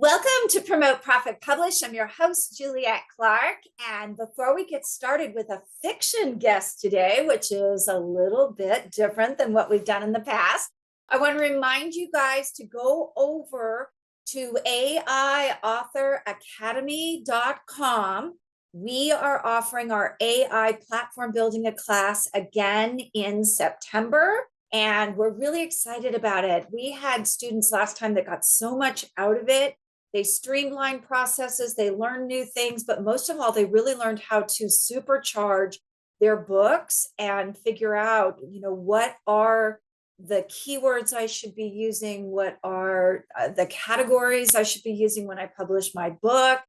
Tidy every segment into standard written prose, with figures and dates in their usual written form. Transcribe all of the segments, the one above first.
Welcome to Promote, Profit, Publish. I'm your host, Juliet Clark. And before we get started with a fiction guest today, which is a little bit different than what we've done in the past, I want to remind you guys to go over to AIAuthorAcademy.com. We are offering our AI platform building a class again in September. And we're really excited about it. We had students last time that got so much out of it. They streamlined processes, they learned new things, but most of all, they really learned how to supercharge their books and figure out, what are the keywords I should be using, what are the categories I should be using when I publish my book,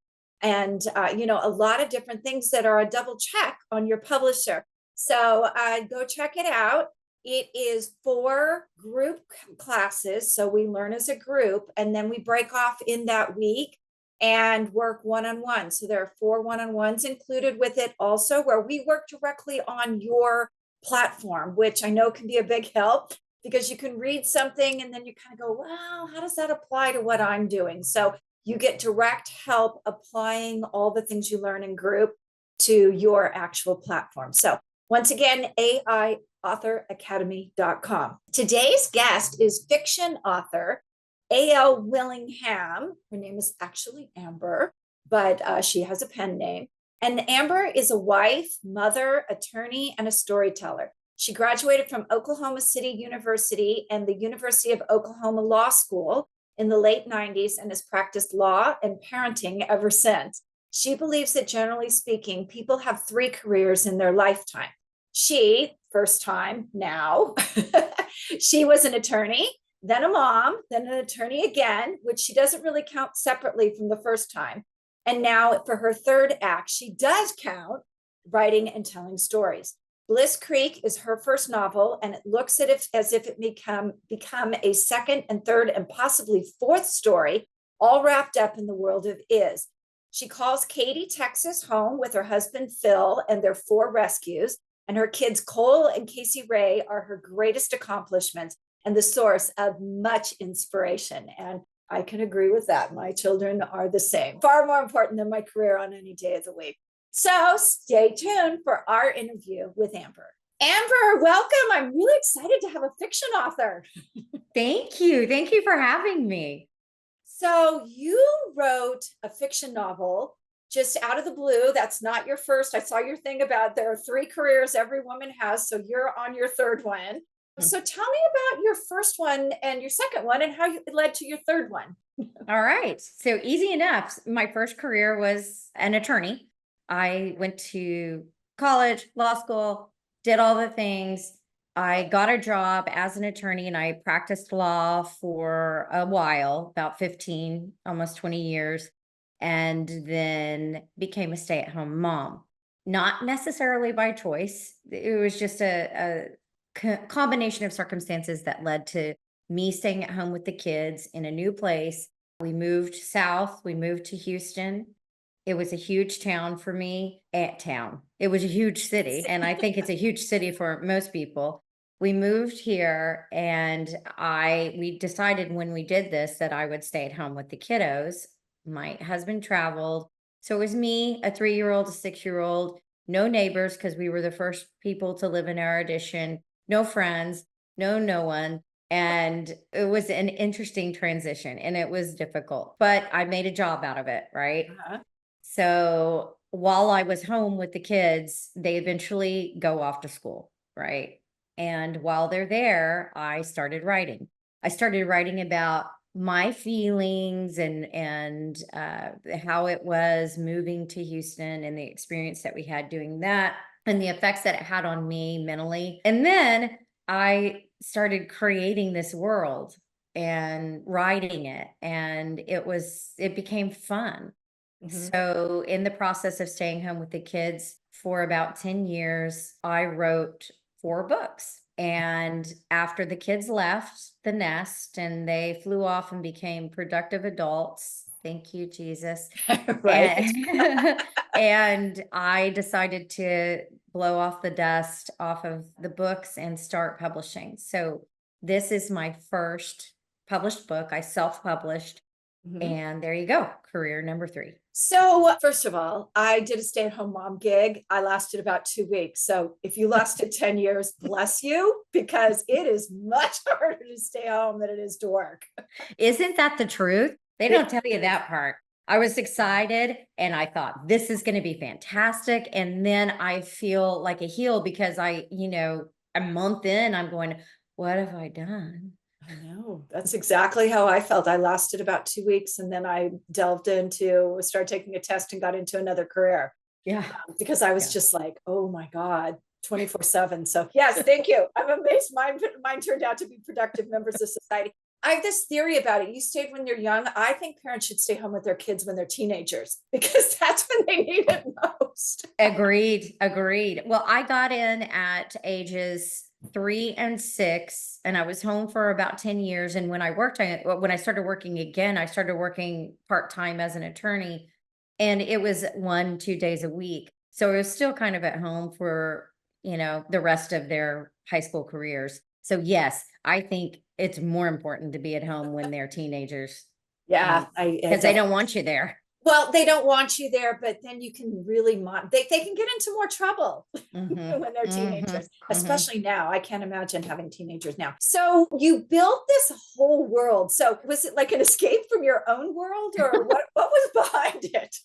and a lot of different things that are a double check on your publisher. So go check it out. It is 4 group classes. So we learn as a group and then we break off in that week and work one-on-one. So there are 4 one-on-ones included with it also, where we work directly on your platform, which I know can be a big help because you can read something and then you kind of go, wow, how does that apply to what I'm doing? So you get direct help applying all the things you learn in group to your actual platform. So once again, AIAuthorAcademy.com. Today's guest is fiction author Amber Willingham. Her name is actually Amber, but she has a pen name. And Amber is a wife, mother, attorney, and a storyteller. She graduated from Oklahoma City University and the University of Oklahoma Law School in the late 90s and has practiced law and parenting ever since. She believes that, generally speaking, people have 3 careers in their lifetime. She, first time now, she was an attorney, then a mom, then an attorney again, which she doesn't really count separately from the first time. And now for her third act, she does count writing and telling stories. Bliss Creek is her first novel, and it looks as if it become a second and third and possibly fourth story, all wrapped up in the world of Is. She calls Katy, Texas home with her husband, Phil, and their 4 rescues. And her kids, Cole and Casey Ray, are her greatest accomplishments and the source of much inspiration. And I can agree with that. My children are the same, far more important than my career on any day of the week. So stay tuned for our interview with Amber. Amber, welcome. I'm really excited to have a fiction author. Thank you. Thank you for having me. So you wrote a fiction novel just out of the blue. That's not your first. I saw your thing about there are 3 careers every woman has. So you're on your third one. So tell me about your first one and your second one and how it led to your third one. All right. So easy enough. My first career was an attorney. I went to college, law school, did all the things. I got a job as an attorney and I practiced law for a while, about 15, almost 20 years. And then became a stay-at-home mom, not necessarily by choice. It was just a combination of circumstances that led to me staying at home with the kids in a new place. We moved south. We moved to Houston. It was a huge town for me. It was a huge city, and I think it's a huge city for most people. We moved here, and we decided when we did this that I would stay at home with the kiddos. My husband traveled. So it was me, a 3-year-old, a 6-year-old, no neighbors because we were the first people to live in our addition, no friends, no one. And it was an interesting transition and it was difficult, but I made a job out of it, right? So while I was home with the kids, they eventually go off to school, right? And while they're there, I started writing. I started writing about my feelings and how it was moving to Houston and the experience that we had doing that and the effects that it had on me mentally. And then I started creating this world and writing it, and it became fun. So in the process of staying home with the kids for about 10 years, I wrote 4 books. And after the kids left the nest and they flew off and became productive adults, thank you, Jesus. Right. And I decided to blow off the dust off of the books and start publishing. So this is my first published book. I self-published. Mhm. And there you go, career number 3. So, first of all, I did a stay-at-home mom gig. I lasted about 2 weeks. So, if you lasted 10 years, bless you, because it is much harder to stay home than it is to work. Isn't that the truth? They It don't tell you is. that part. I was excited and I thought this is going to be fantastic. And then I feel like a heel because a month in, I'm going, what have I done? I know. That's exactly how I felt. I lasted about 2 weeks and then I started taking a test and got into another career Yeah. because I was Yeah. just like, oh my God, 24/7. So, yes, thank you. I'm amazed mine turned out to be productive members of society. I have this theory about it. You stayed when you're young. I think parents should stay home with their kids when they're teenagers because that's when they need it most. Agreed. Agreed. Well, I got in at ages 3 and 6, and I was home for about 10 years. And when I started working again, I started working part-time as an attorney, and it was 1, 2 days a week. So I was still kind of at home for, the rest of their high school careers. So yes, I think it's more important to be at home when they're teenagers. Yeah, And I because they don't definitely. want you there. Well, they don't want you there, but then you can really they can get into more trouble Hmm. when they're Hmm. teenagers, Hmm. especially now. I can't imagine having teenagers now. So you built this whole world. So was it like an escape from your own world or what was behind it?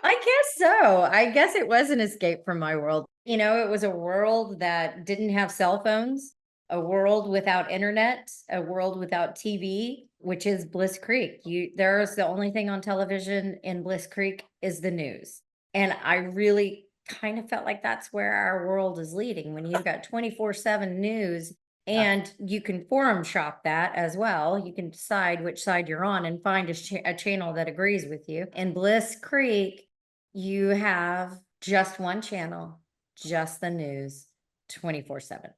I guess so. I guess it was an escape from my world. It was a world that didn't have cell phones, a world without internet, a world without TV, which is Bliss Creek. There's the only thing on television in Bliss Creek is the news. And I really kind of felt like that's where our world is leading when you've got 24/7 news. Yeah. And you can forum shop that as well. You can decide which side you're on and find a channel that agrees with you. In Bliss Creek, you have just one channel, just the news, 24/7.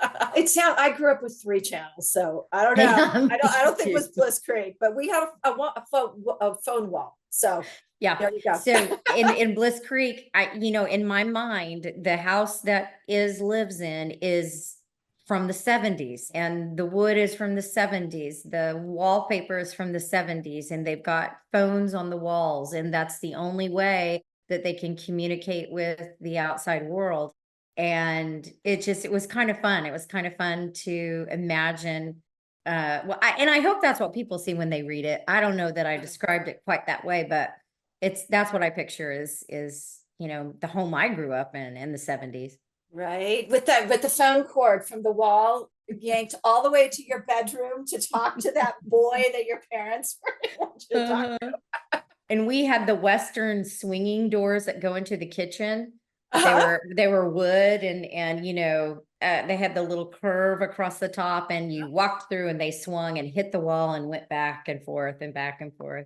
I grew up with 3 channels, so I don't know. Yeah, I me don't think it too. was Bliss Creek, but we had a phone wall. So Yeah. there you go. So in Bliss Creek, in my mind, the house that lives in is from the 70s, and the wood is from the 70s. The wallpaper is from the 70s, and they've got phones on the walls, and that's the only way that they can communicate with the outside world. And it was kind of fun. It was kind of fun to imagine. I hope that's what people see when they read it. I don't know that I described it quite that way, but that's what I picture is the home I grew up in the 70s. Right. With the phone cord from the wall yanked all the way to your bedroom to talk to that boy that your parents want you to talk Uh-huh. And we had the Western swinging doors that go into the kitchen. to. They Uh-huh. were they were wood, and they had the little curve across the top, and you walked through and they swung and hit the wall and went back and forth and back and forth.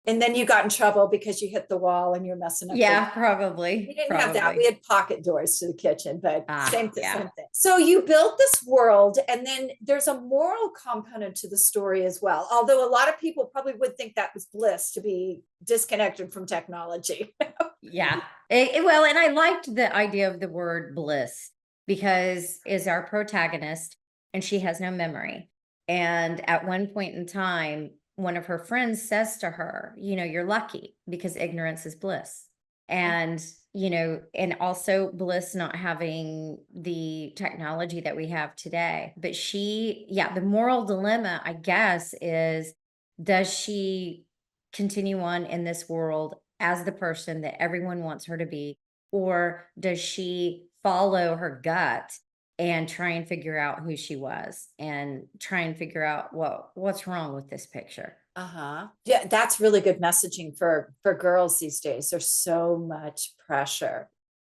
And then you got in trouble because you hit the wall and you're messing up the Yeah, wall. We probably, didn't have that. We probably. had pocket doors to the kitchen, but Ah, same yeah. thing. So you built this world, and then there's a moral component to the story as well. Although a lot of people probably would think that was bliss to be disconnected from technology. Yeah. Well, and I liked the idea of the word bliss because is our protagonist and she has no memory. And at one point in time, one of her friends says to her, you're lucky because ignorance is bliss. And, and also bliss not having the technology that we have today. But the moral dilemma, I guess, is does she continue on in this world as the person that everyone wants her to be? Or does she follow her gut and try and figure out who she was and try and figure out what's wrong with this picture? Uh-huh. Yeah, that's really good messaging for girls these days. There's so much pressure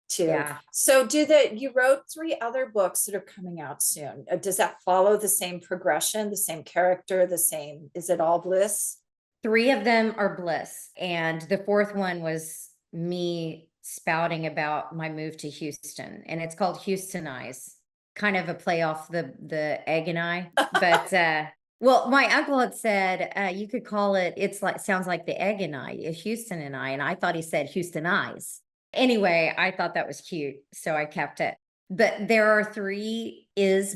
to. Yeah. So you wrote 3 other books that are coming out soon. Does that follow the same progression, the same character, is it all bliss? 3 of them are bliss. And the 4th one was me spouting about my move to Houston. And it's called Houstonize, kind of a play off the egg and I. But well, my uncle had said you could call sounds like the egg and I, Houston and I. And I thought he said Houstonize. Anyway, I thought that was cute. So I kept it. But there are 3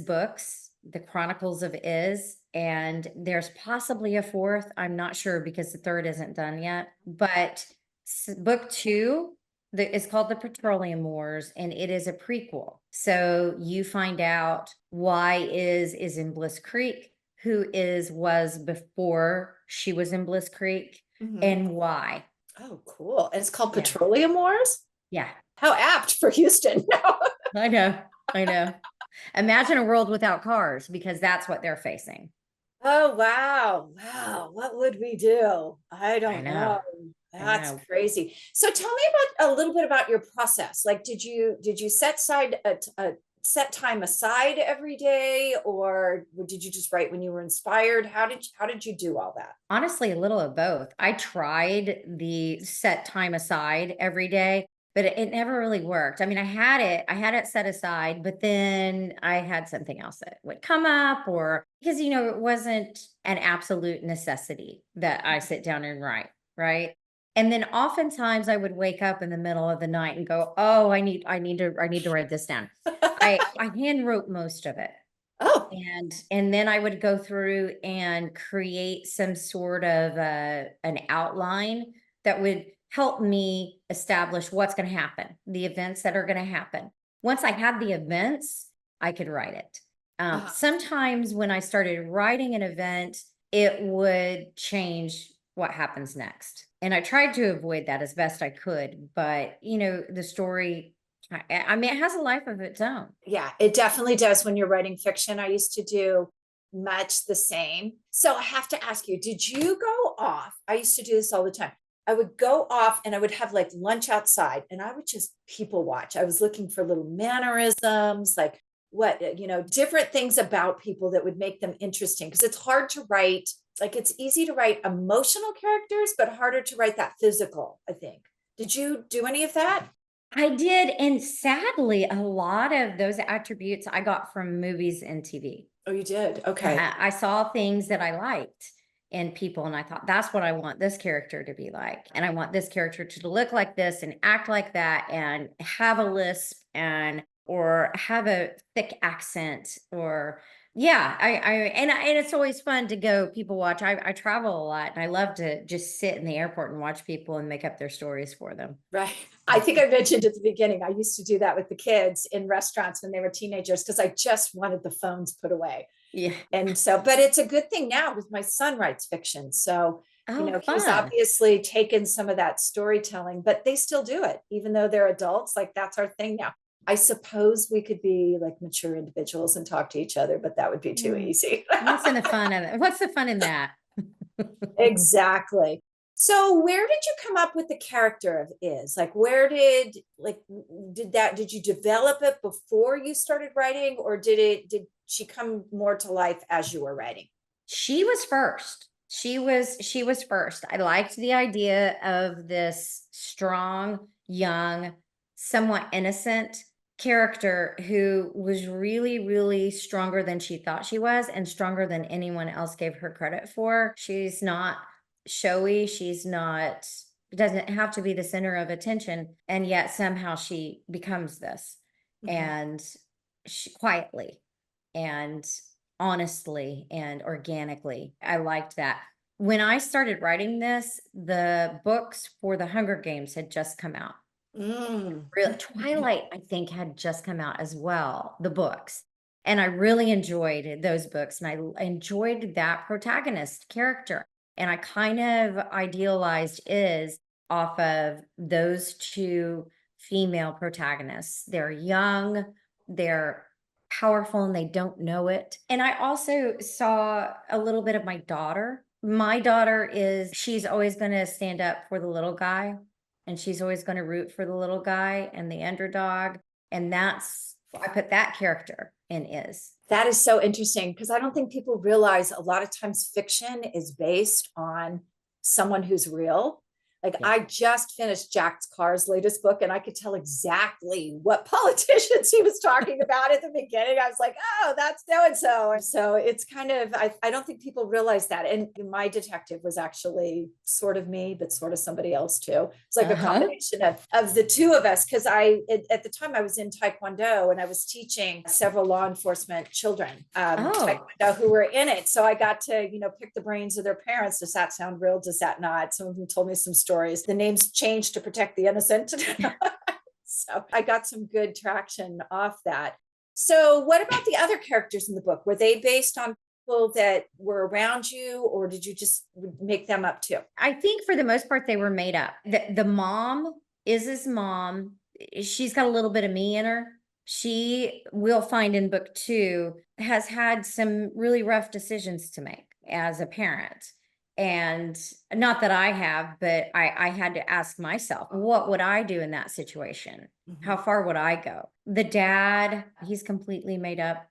books the Chronicles of Is, and there's possibly a fourth. I'm not sure because the third isn't done yet. But book two is called The Petroleum Wars, and it is a prequel. So you find out why is in Bliss Creek, who was before she was in Bliss Creek, and why. Oh, cool. And it's called Yeah. Petroleum Wars? Yeah. How apt for Houston. I know. I know. Imagine a world without cars, because that's what they're facing. Oh, wow. Wow. What would we do? I don't know. That's know. crazy. So tell me about a little bit about your process. Like, did you set aside a set time aside every day, or did you just write when you were inspired? How did you do all that? Honestly, a little of both. I tried the set time aside every day, but it never really worked. I mean, I had it set aside, but then I had something else that would come up, or because, it wasn't an absolute necessity that I sit down and write, right? And then oftentimes I would wake up in the middle of the night and go, "Oh, I need to write this down." I hand wrote most of it. Oh, And then I would go through and create some sort of an outline that would help me establish what's going to happen, the events that are going to happen. Once I had the events, I could write it. Sometimes when I started writing an event, it would change what happens next. And I tried to avoid that as best I could, but the story, I mean, it has a life of its own. yeah, it definitely does when you're writing fiction. I used to do much the same. So I have to ask you, did you go off? I used to do this all the time. I would go off and I would have like lunch outside and I would just people watch. I was looking for little mannerisms, like different things about people that would make them interesting. Because it's hard to write, like it's easy to write emotional characters, but harder to write that physical, I think. Did you do any of that? I did, and sadly, a lot of those attributes I got from movies and TV. Oh, you did? Okay. I saw things that I liked in people, and I thought, that's what I want this character to be like. And I want this character to look like this and act like that and have a lisp or have a thick accent, or yeah, and it's always fun to go people watch. I travel a lot, and I love to just sit in the airport and watch people and make up their stories for them. Right. I think I mentioned at the beginning, I used to do that with the kids in restaurants when they were teenagers because I just wanted the phones put away. Yeah. And so, but it's a good thing now with my son writes fiction. So, he's Fun. obviously taken some of that storytelling, but they still do it, even though they're adults. Like that's our thing now. I suppose we could be like mature individuals and talk to each other, but that would be too easy. What's the fun of it? What's the fun in that? Exactly. So where did you come up with the character of Is? Like did you develop it before you started writing, or did she come more to life as you were writing? She was first. She was first. I liked the idea of this strong, young, somewhat innocent character who was really, really stronger than she thought she was, and stronger than anyone else gave her credit for. She's not showy. Doesn't have to be the center of attention. And yet somehow she becomes this, and quietly and honestly and organically. I liked that. When I started writing this, the books for the Hunger Games had just come out. Twilight, I think, had just come out as well, the books. And I really enjoyed those books, and I enjoyed that protagonist character. And I kind of idealized Is off of those two female protagonists. They're young, they're powerful, and they don't know it. And I also saw a little bit of my daughter. My daughter she's always going to stand up for the little guy, and she's always going to root for the little guy and the underdog. And I put that character in Is. That is so interesting because I don't think people realize a lot of times fiction is based on someone who's real. Like Yeah. I just finished Jack Carr's latest book and I could tell exactly what politicians he was talking about at the beginning. I was like, oh, that's so-and-so. So it's kind of, I don't think people realize that. And my detective was actually sort of me, but sort of somebody else too. It's like a combination of the two of us. Cause at the time I was in Taekwondo and I was teaching several law enforcement children Taekwondo who were in it. So I got to, pick the brains of their parents. Does that sound real? Does that not? Some of them told me some stories. The names changed to protect the innocent. So I got some good traction off that. So what about the other characters in the book? Were they based on people that were around you, or did you just make them up too? I think for the most part, they were made up. The mom is his mom. She's got a little bit of me in her. She, we'll find in book 2, has had some really rough decisions to make as a parent. And not that I have, but I had to ask myself, what would I do in that situation? Mm-hmm. How far would I go? The dad, he's completely made up.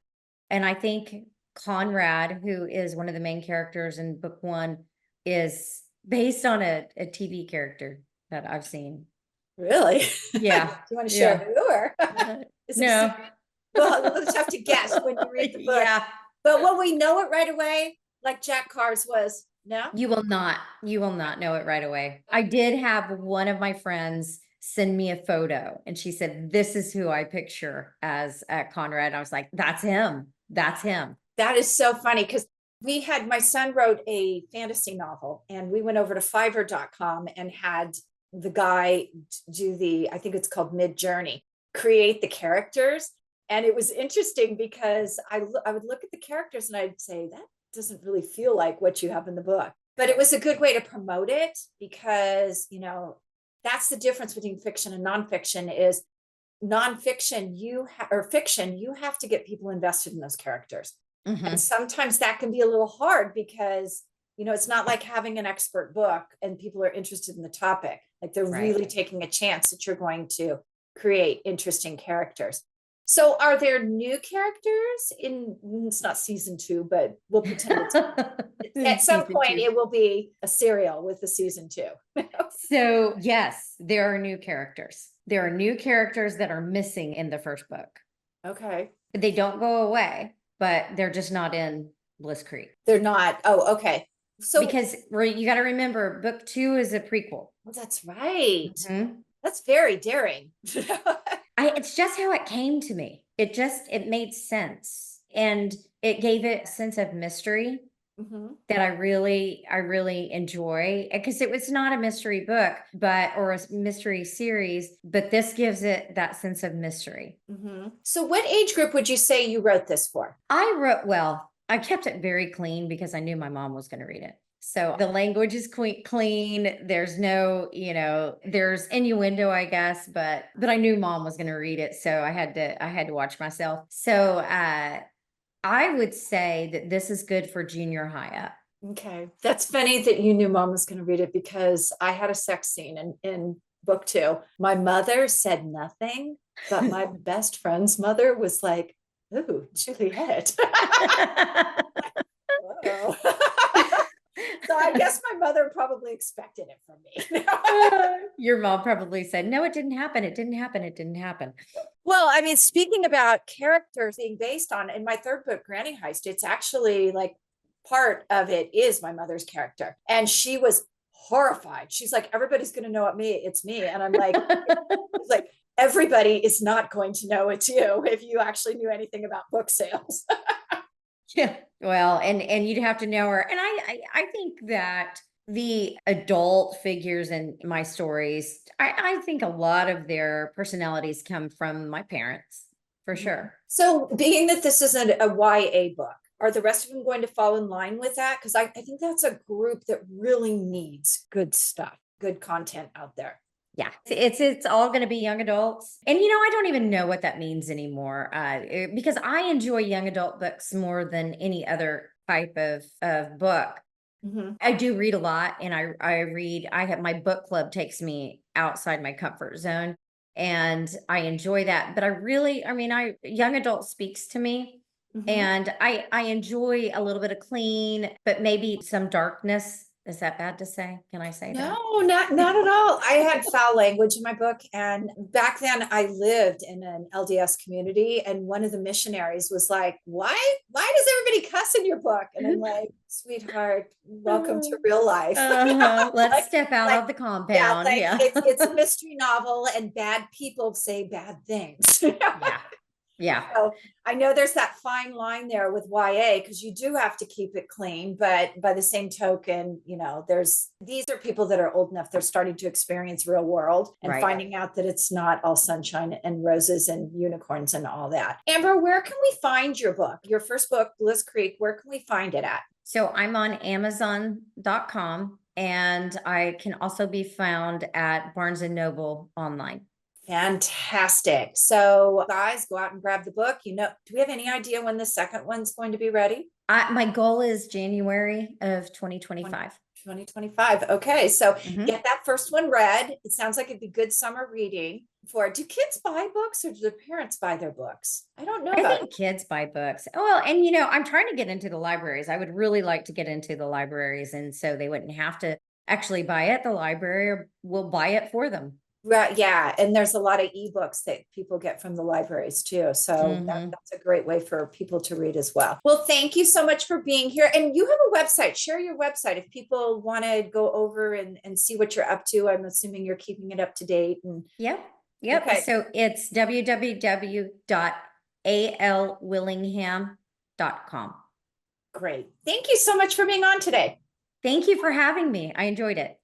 And I think Conrad, who is one of the main characters in book 1, is based on a TV character that I've seen. Really? Yeah. Do you want to share who, or is it no? Well, it's tough to guess when you read the book. Yeah. But will we know it right away, like Jack Carr's was? No? You will not. You will not know it right away. I did have one of my friends send me a photo and she said, this is who I picture as Conrad. I was like, that's him. That's him. That is so funny because my son wrote a fantasy novel and we went over to Fiverr.com and had the guy do I think it's called Mid-Journey, create the characters. And it was interesting because I would look at the characters and I'd say, that doesn't really feel like what you have in the book. But it was a good way to promote it because, that's the difference between fiction and nonfiction is nonfiction, fiction, you have to get people invested in those characters. Mm-hmm. And sometimes that can be a little hard because, it's not like having an expert book and people are interested in the topic. Like they're really taking a chance that you're going to create interesting characters. So are there new characters it's not season 2, but we'll pretend it's at some point 2. It will be a serial with the season 2. So yes, there are new characters. There are new characters that are missing in the first book. Okay. They don't go away, but they're just not in Bliss Creek. They're not. Oh, okay. So because you got to remember, book 2 is a prequel. Oh, that's right. Mm-hmm. That's very daring. It's just how it came to me. It made sense. And it gave it a sense of mystery that I really enjoy. Because it was not a mystery book, or a mystery series, but this gives it that sense of mystery. So what age group would you say you wrote this for? I kept it very clean because I knew my mom was going to read it. So the language is clean. There's no, there's innuendo, I guess, but I knew mom was going to read it. So I had to watch myself. So I would say that this is good for junior high up. Okay. That's funny that you knew mom was going to read it because I had a sex scene in book 2. My mother said nothing, but my best friend's mother was like, ooh, Juliet. Whoa. So I guess my mother probably expected it from me. Your mom probably said, no, it didn't happen. It didn't happen. It didn't happen. Well, I mean, speaking about characters being based on, in my third book, Granny Heist, it's actually like part of it is my mother's character. And she was horrified. She's like, everybody's going to know it's me. And I'm like, it's like, everybody is not going to know it's you if you actually knew anything about book sales. Yeah. Well, and you'd have to know her. And I think that the adult figures in my stories, I think a lot of their personalities come from my parents, for sure. So being that this isn't a YA book, are the rest of them going to fall in line with that? Because I think that's a group that really needs good stuff, good content out there. Yeah, it's all going to be young adults. And, I don't even know what that means anymore because I enjoy young adult books more than any other type of book. I do read a lot and I have my book club takes me outside my comfort zone and I enjoy that. But young adult speaks to me and I enjoy a little bit of clean, but maybe some darkness Is that bad to say? Can I say that? No, not at all. I had foul language in my book, and back then I lived in an LDS community, and one of the missionaries was like, why does everybody cuss in your book?" And I'm like, "Sweetheart, welcome to real life." Let's like step out like of the yeah, compound. like Yeah. it's a mystery novel and bad people say bad things. Yeah. Yeah. So I know there's that fine line there with YA, because you do have to keep it clean, but by the same token, these are people that are old enough, they're starting to experience real world and Right. finding out that it's not all sunshine and roses and unicorns and all that. Amber, where can we find your book? Your first book, Bliss Creek, where can we find it at? So I'm on Amazon.com, and I can also be found at Barnes and Noble online. Fantastic. So, guys, go out and grab the book. Do we have any idea when the second one's going to be ready? My goal is January of 2025. 2025. Okay. So Mhm. get that first one read. It sounds like it'd be good summer reading for it. Do kids buy books or do their parents buy their books? I don't know I about think kids buy books. Well, and I'm trying to get into the libraries. I would really like to get into the libraries, and so they wouldn't have to actually buy it. The library will buy it for them. Right. Yeah. And there's a lot of ebooks that people get from the libraries too. So Mhm. that's a great way for people to read as well. Well, thank you so much for being here. And you have a website. Share your website if people want to go over and see what you're up to. I'm assuming you're keeping it up to date. And Yep. Yep. okay, So it's www.alwillingham.com. great. Thank you so much for being on today. Thank you for having me. I enjoyed it.